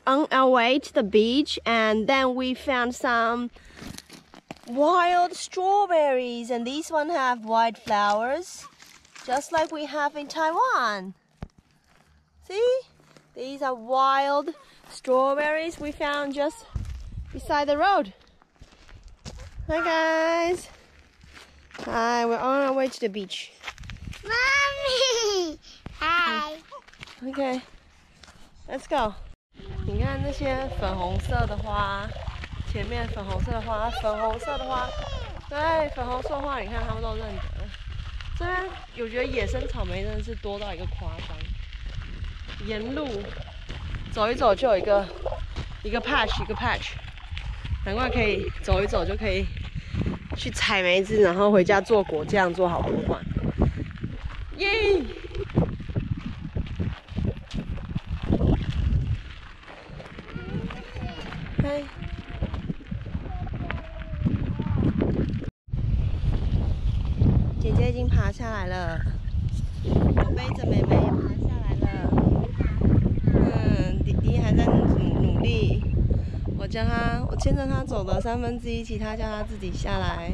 On our way to the beach, and then we found some wild strawberries, and these ones have white flowers, just like we have in Taiwan. See? These are wild strawberries we found just beside the road. Hi guys. Hi, we're on our way to the beach. Mommy! Hi. Okay, let's go. 你看那些粉红色的花，前面粉红色的花，粉红色的花，对，粉红色的花，你看他们都认得。这边我觉得野生草莓真的是多到一个夸张。沿路走一走就有一个 patch 一个 patch， 难怪可以走一走就可以去采梅子，然后回家做果酱，做好多款。耶！嗨！姐姐已经爬下来了，我背着妹妹也爬下来了。弟弟还在努力。我牵着他走了1/3，其他叫他自己下来，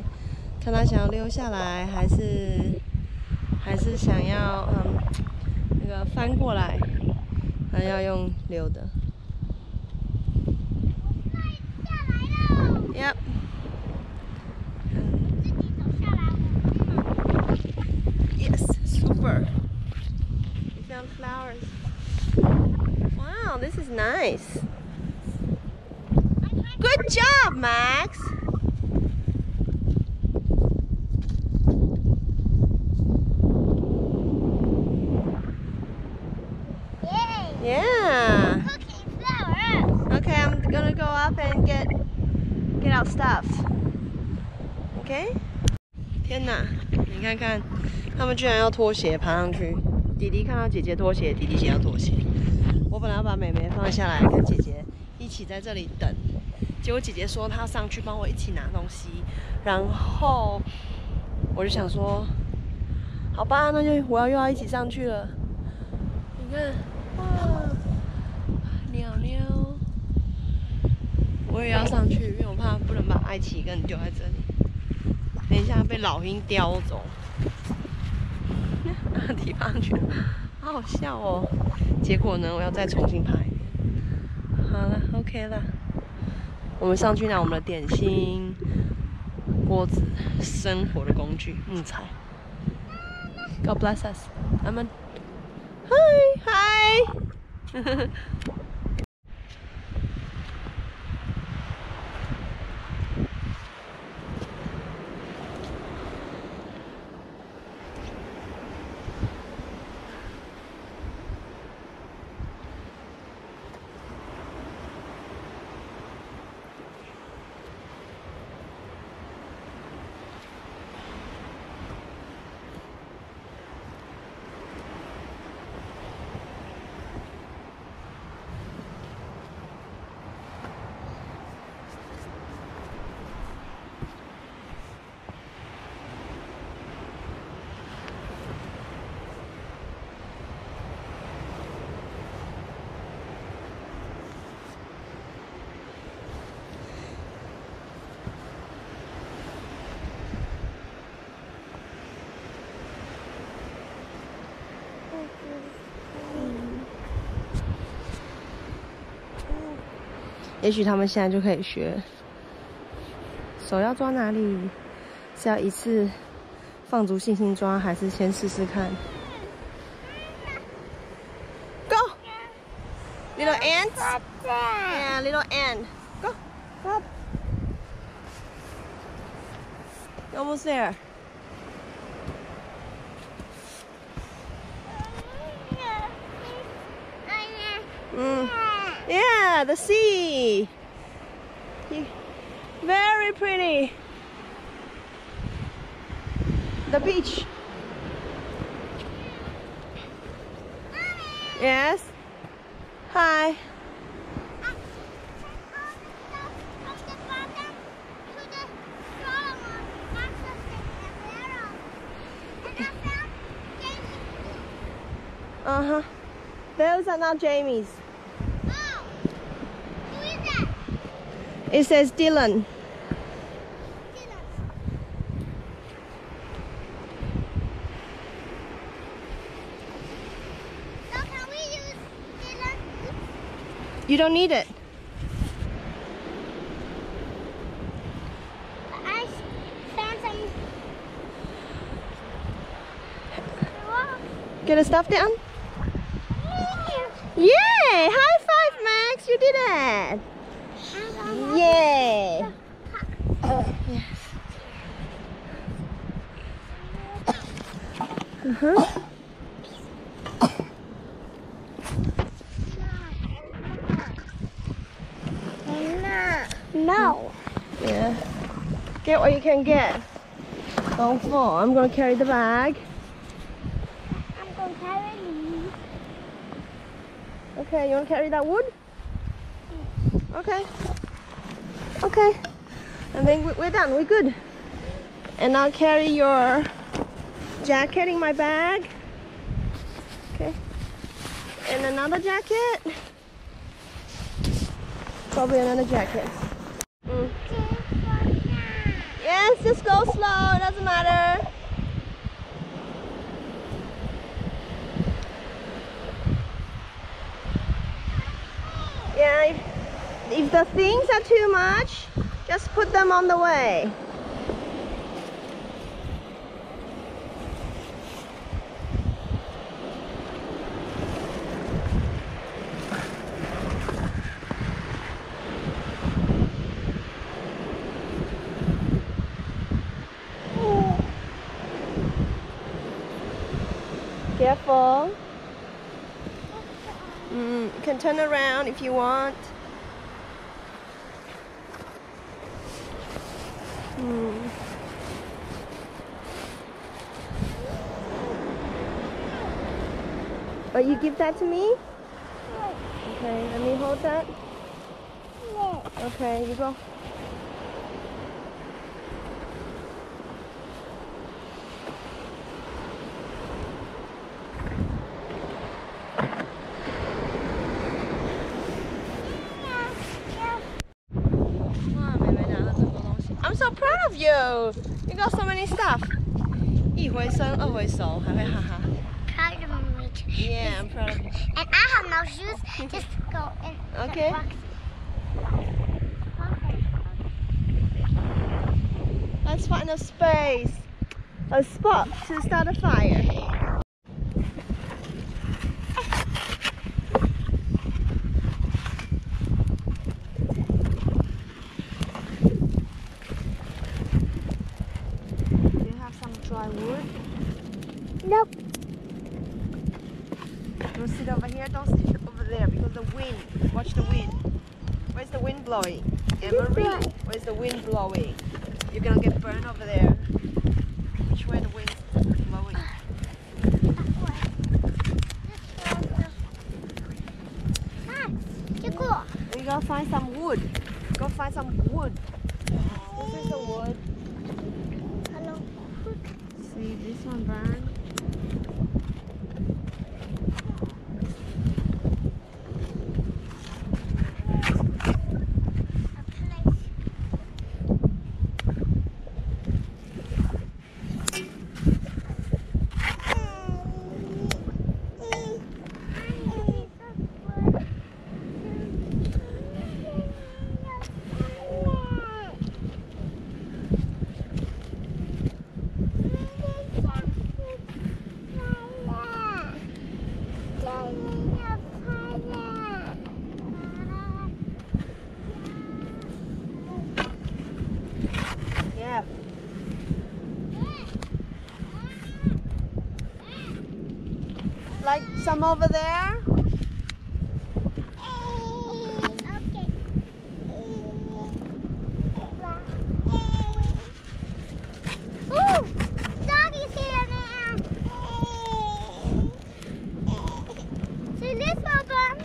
看他想要溜下来，还是想要那个翻过来，还要用溜的。Yep. 自己走下来。Yes, super. We found flowers. Wow, this is nice. Good job, Max. Yay! Yeah. Cooking flowers. Okay, I'm gonna go up and get our stuff. Okay? 天哪，你看看，他们居然要脱鞋爬上去。弟弟看到姐姐脱鞋，弟弟也要脱鞋。我本来要把妹妹放下来，跟姐姐一起在这里等。结果姐姐说她要上去帮我一起拿东西，然后我就想说，好吧，那就我又要一起上去了。你看，哇，鸟鸟，我也要上去，因为我怕不能把爱奇艺跟丢在这里，等一下被老鹰叼走。提上去了，好好笑哦。结果呢，我要再重新爬一遍。好了 ，OK 了。我们上去拿我们的点心、锅子、生活的工具、木材。God bless us， 他们，嗨。也许他们现在就可以学。手要抓哪里？是要一次放足信心抓，还是先试试看 ？Go, little ant. Yeah, little ant. Go, up. Almost there. Yeah, the sea. Very pretty. The beach. Yes. Hi. Uh-huh. Those are not Jamie's. Oh. It says Dylan. So can we use Dylan? You don't need it. I found some. Get the stuff down. Yay! High five, Max! You did it! Yay! Yes. No. Yeah. Get what you can get. Don't fall. I'm gonna carry the bag. I'm going to carry these. Okay, you wanna carry that wood? Okay. Okay. And then we're done. We're good. And I'll carry your jacket in my bag. Okay. And another jacket. Probably another jacket. Yes, just go slow. It doesn't matter. Yeah, if the things are too much, just put them on the way. Careful. You can turn around if you want. Oh, you give that to me? Okay, let me hold that. Okay, you go. I'm so proud of you. You got so many stuff. 一回生，二回熟，还会哈哈。 Proud of me. Yeah, I'm proud of you. And I have no shoes. Just go in. Okay. The box. Let's find a space, a spot to start a fire. Do you have some dry wood? Nope. Don't sit over here, don't sit over there because the wind. Watch the wind. Where's the wind blowing? Emery, where's the wind blowing? You're gonna get burned over there. Which way the wind's blowing? You gotta find some wood. Go find some wood. This is the wood. Hello. See, this one burned. Yeah. Like some over there? Okay. Ooh, doggy's here now. See this open?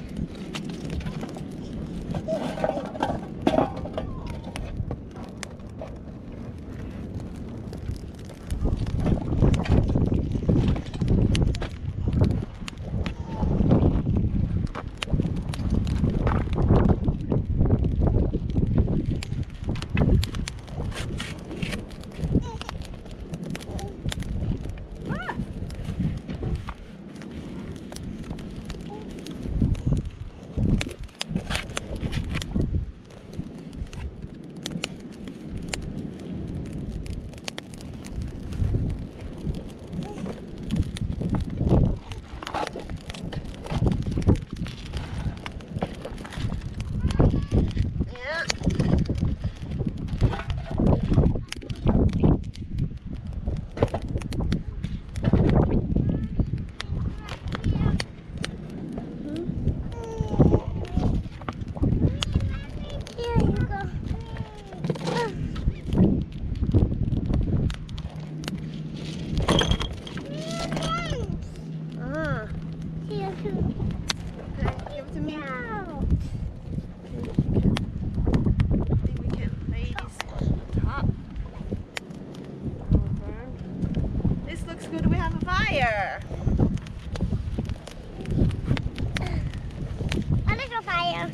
fire.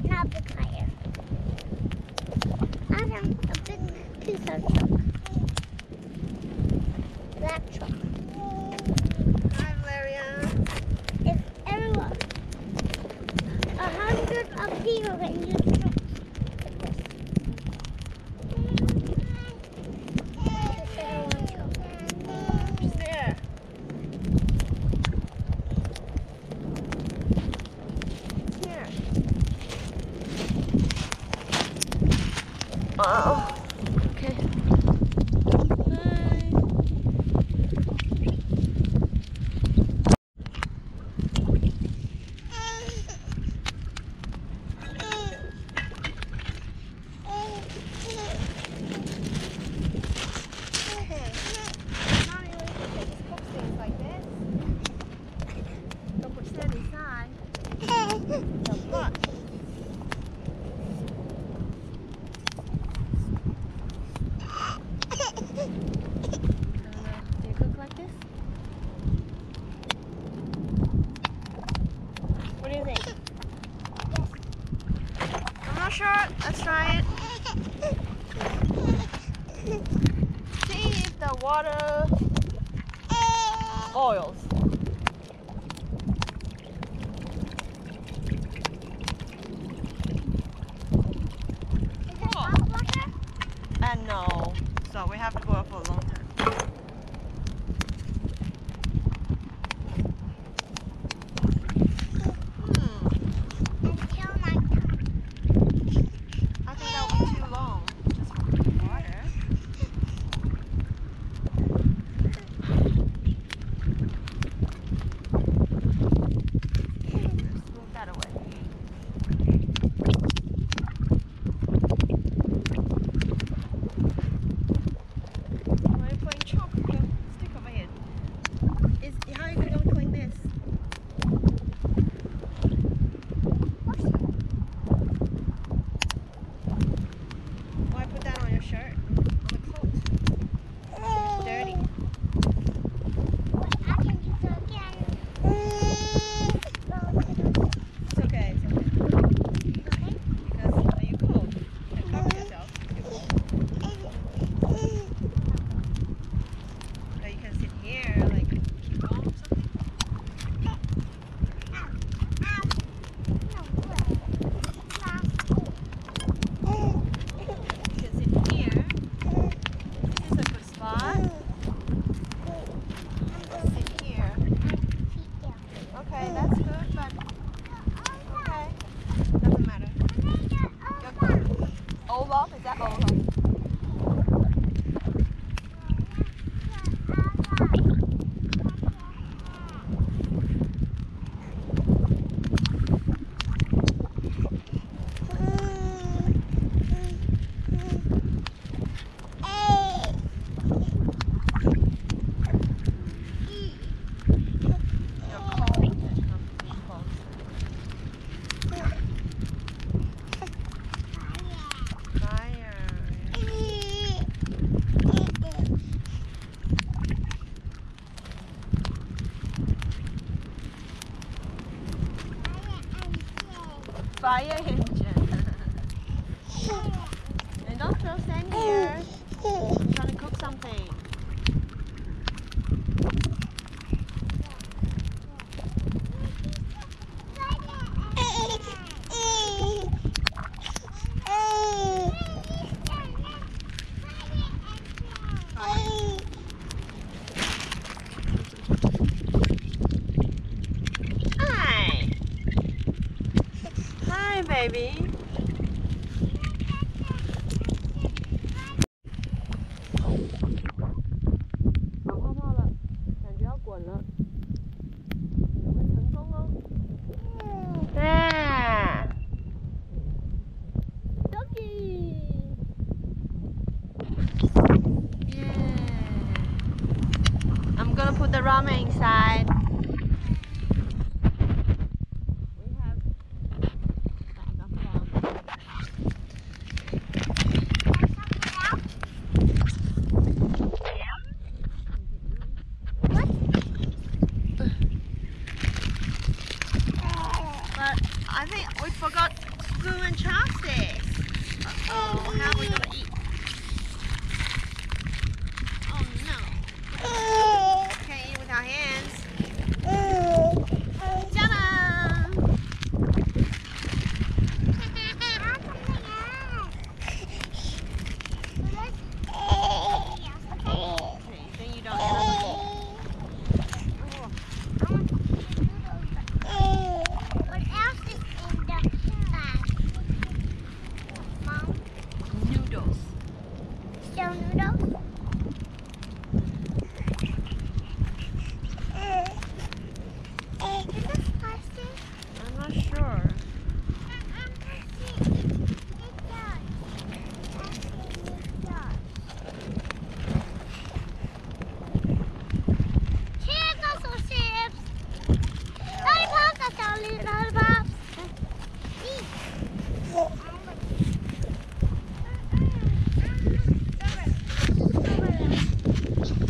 Not a big fire. Adam, a big piece of truck. Black truck. Hi, Valeria. If everyone, 100 of people can use trucks like this. Just everyone truck. She's there. Here. Oh. Okay. Bye. What do you think? I'm not sure. Let's try it. See if the water oils. Is it hot water? No. So we have to go out for a long time. Until nighttime. I think that would be too long just for water. Let's move that away. Why are you putting chalk on your stick over here? How are you going to clean this? Why put that on your shirt? On the coat? It's dirty. Wait, I can do it again. It's okay. It's okay. Okay. Because are you cold? You can cover yourself if you're cold. Or you can sit here, like keep warm or something. You can sit here. This is a good spot. Sit here. Okay, that's good, but okay. Doesn't matter. Olaf? Is that Olaf? Fire engine. And don't throw sand here. I'm trying to cook something. Hi. Hi, baby. I'm gonna put the ramen inside. We have bag of ramen. But I think we forgot spoon and chopsticks. Uh-oh, how are we gonna eat? Oh no. Can't eat with our hands. Ta-da! Okay, then you don't have What else is in the bag? Mom, noodles. still noodles? Is this plastic? I'm not sure.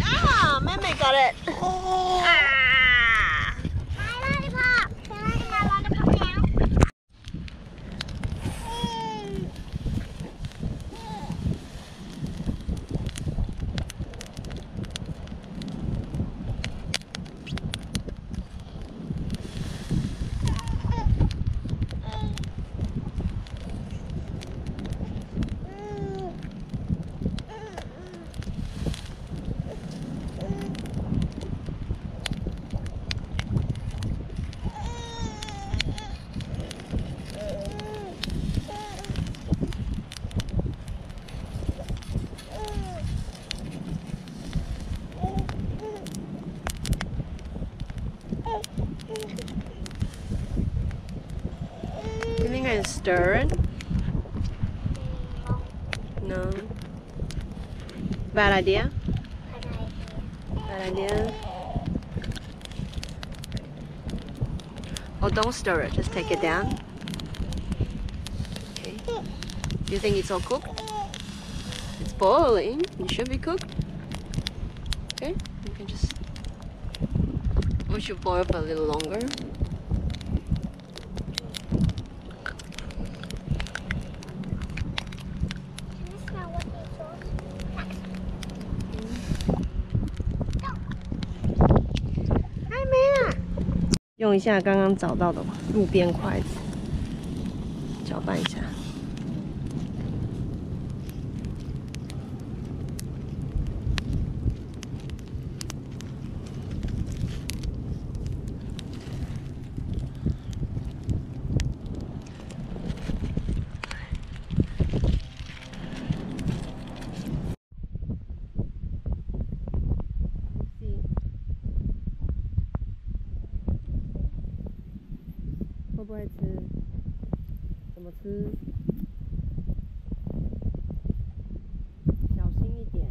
Ah, Meme got it. Ah. My lollipop. Can I have my lollipop now? You think I can stir it? No. Bad idea? Bad idea? Oh, don't stir it. Just take it down. Okay. Do you think it's all cooked? It's boiling. It should be cooked. Okay. You can just... We should boil for a little longer. Hi, Mia. 用一下刚刚找到的路边筷子，搅拌一下。会不会吃？怎么吃？小心一点。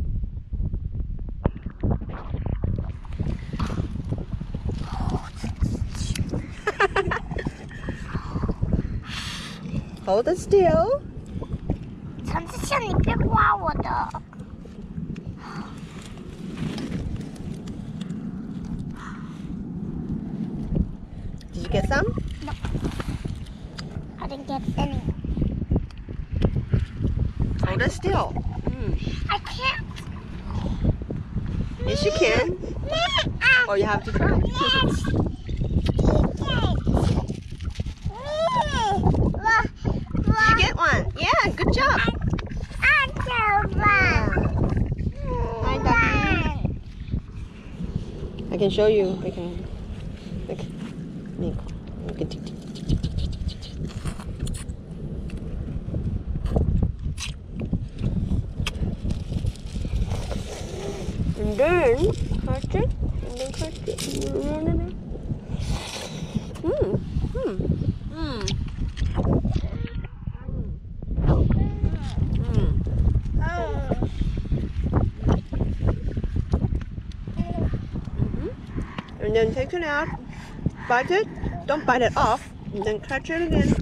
Hold it still. 陈志炫，你别刮我的。Did you get some? No. I didn't get any. Hold it still. I can't. Yes, you can. Or you have to try. Did you get one? Yeah, good job. Hi, Ducky. I can show you. I can. Look. You can tick, tick, tick, tick, tick, tick, tick, tick. And then catch it. And then catch it. And then take it out, bite it, don't bite it off, and then catch it again.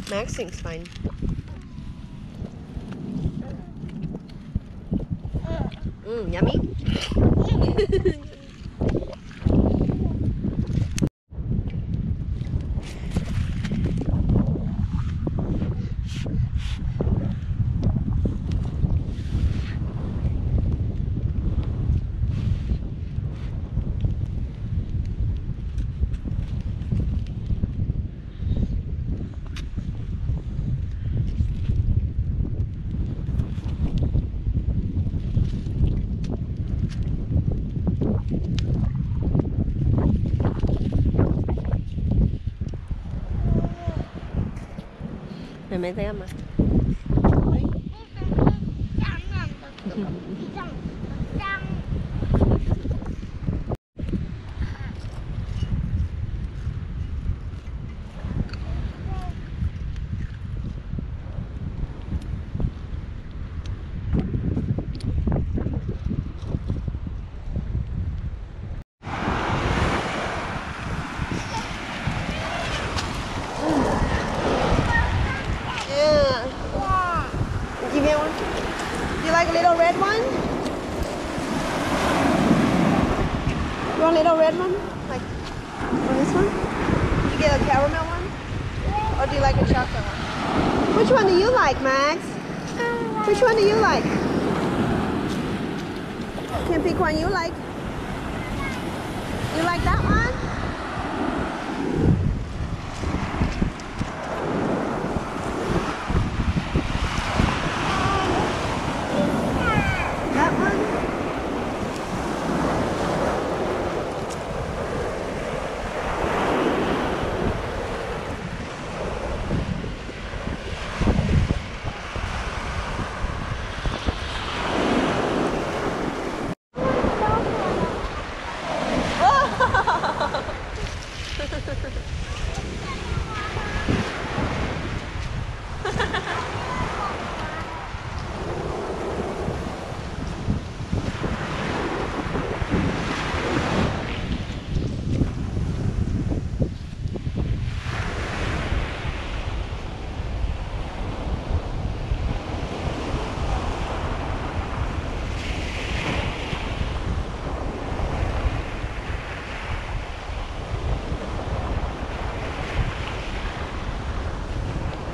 Max thinks fine. Yummy.妹妹在干嘛？Give me one. Do you like a little red one? You want a little red one? Like this one? Did you get a caramel one? Or do you like a chocolate one? Which one do you like, Max? Which one do you like? Can pick one you like. You like that one?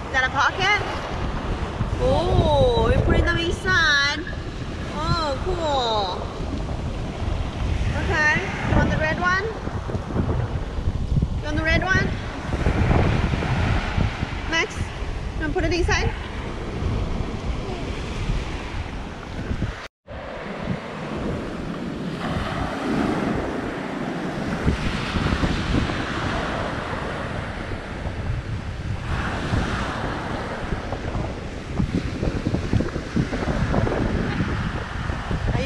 Is that a pocket? Oh, you put it on the east side. Oh, cool. Okay, you want the red one? You want the red one? Max, you want to put it inside?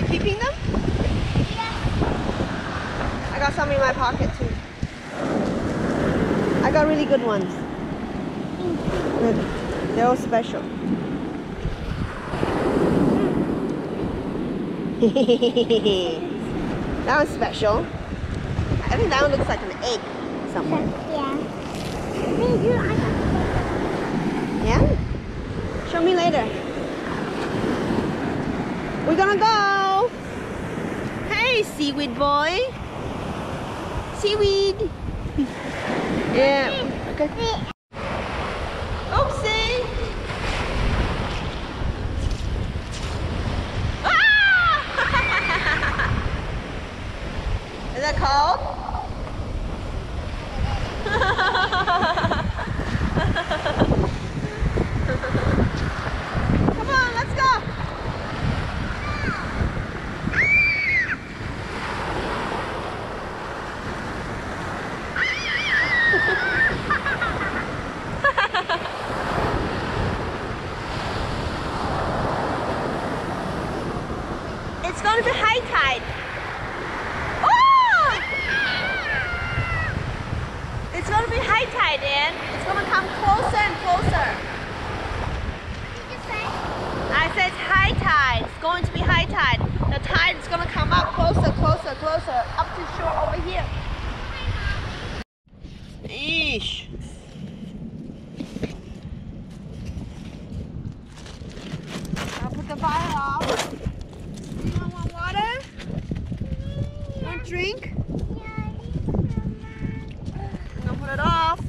Keeping them? Yeah. I got some in my pocket too. I got really good ones. Good. They're all special. That was special. I think that one looks like an egg somewhere. Yeah. Yeah? Show me later. We're gonna go. Hey, seaweed boy. Seaweed. Yeah. Okay. Oopsie. Ah! Is that cold? Come on, let's go. It's going to be high tide. Oh! It's going to be high tide, Dan. It's going to come closer and closer. What did you say? I said high tide. It's going to be high tide. The tide is going to come up closer, closer, closer, up to shore over here. Eesh. I'll put the fire off. You don't want water? drink? I'm gonna put it off.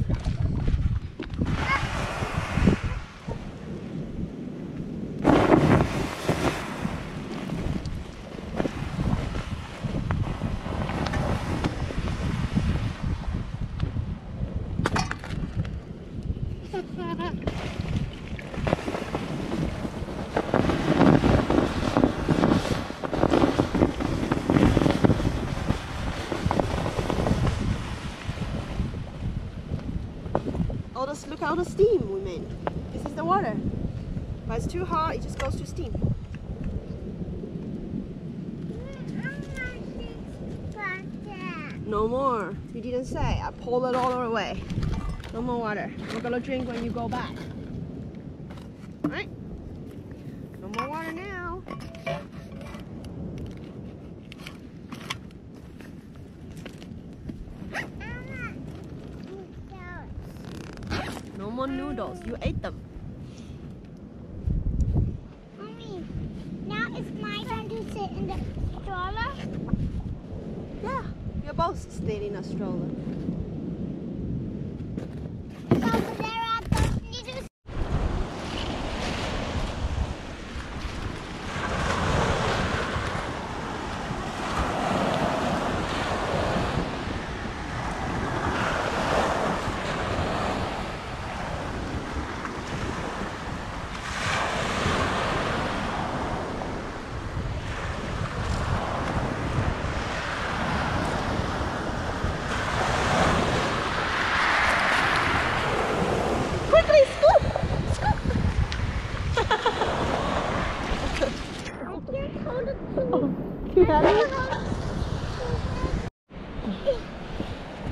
Look at all the steam we made. This is the water. But it's too hot, it just goes to steam. No more. You didn't say. I pulled it all away. No more water. We're gonna drink when you go back. Alright? No more water now. No more noodles. You ate them. Mommy, now it's my turn to sit in the stroller? Yeah, you're both staying in a stroller.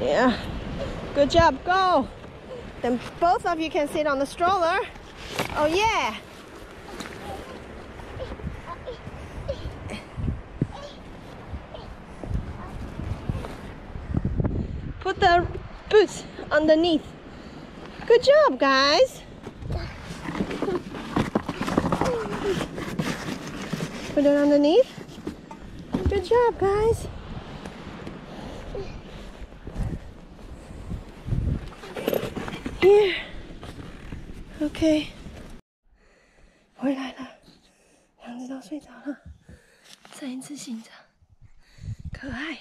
Yeah, good job, go. Then both of you can sit on the stroller. Oh yeah. Put the boots underneath. Good job, guys. Put it underneath. Good job, guys. Here. Okay. 回来了，两只都睡着了，再一次醒着，可爱。